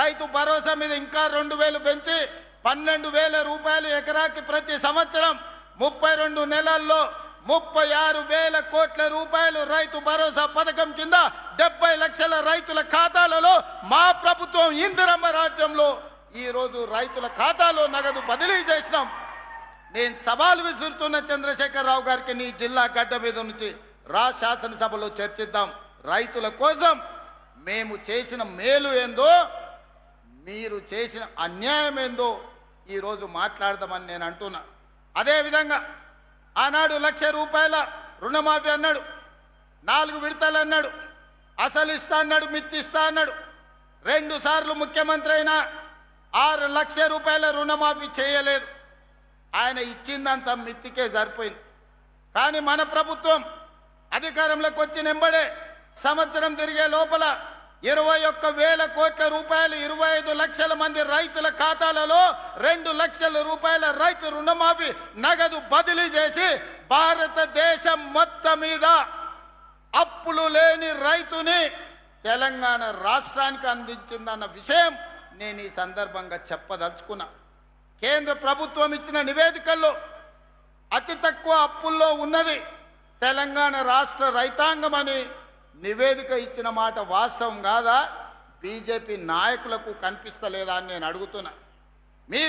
రైతు భరోసా మీద ఇంకా 2000 పెంచి 12,000 రూపాయలు ఎకరాకి ప్రతి సంవత్సరం 32 నెలల్లో 36,000 కోట్ల రూపాయలు రైతు భరోసా పథకం కింద 70 లక్షల రైతుల ఖాతాలలో మా ప్రభుత్వం ఇందిరమ్మ రాజ్యంలో ఈరోజు రైతుల ఖాతాలో నగదు బదిలీ చేసినాం. నేను సవాల్ విసురుతున్న చంద్రశేఖరరావు గారికి నీ జిల్లా గడ్డ మీద నుంచి శాసనసభలో చర్చిద్దాం. రైతుల కోసం మేము చేసిన మేలు ఏందో, మీరు చేసిన అన్యాయం ఏందో ఈరోజు మాట్లాడదామని నేను అంటున్నా. అదేవిధంగా ఆనాడు 1,00,000 రూపాయల రుణమాఫీ అన్నాడు, 4 విడతలు అన్నాడు, అసలు ఇస్తా అన్నాడు, మిత్తి ఇస్తా అన్నాడు. 2 సార్లు ముఖ్యమంత్రి అయినా 6 లక్షల రూపాయల రుణమాఫీ చేయలేదు. ఆయన ఇచ్చిందంతా మిత్తికే సరిపోయింది. కానీ మన ప్రభుత్వం అధికారంలోకి వచ్చిన వెంబడే సంవత్సరం తిరిగే లోపల 21,000 కోట్ల రూపాయలు 25 లక్షల మంది రైతుల ఖాతాలలో 2 లక్షల రూపాయల రైతు రుణమాఫీ నగదు బదిలీ చేసి భారతదేశం మొత్తం మీద అప్పులు లేని రైతుని తెలంగాణ రాష్ట్రానికి అందించిందన్న విషయం నేను ఈ సందర్భంగా చెప్పదలుచుకున్నా. కేంద్ర ప్రభుత్వం ఇచ్చిన నివేదికల్లో అతి తక్కువ అప్పుల్లో ఉన్నది తెలంగాణ రాష్ట్ర రైతాంగం అని నివేదిక ఇచ్చిన మాట వాస్తవం కాదా? బీజేపీ నాయకులకు కనిపిస్తలేదా అని నేను అడుగుతున్నా. మీ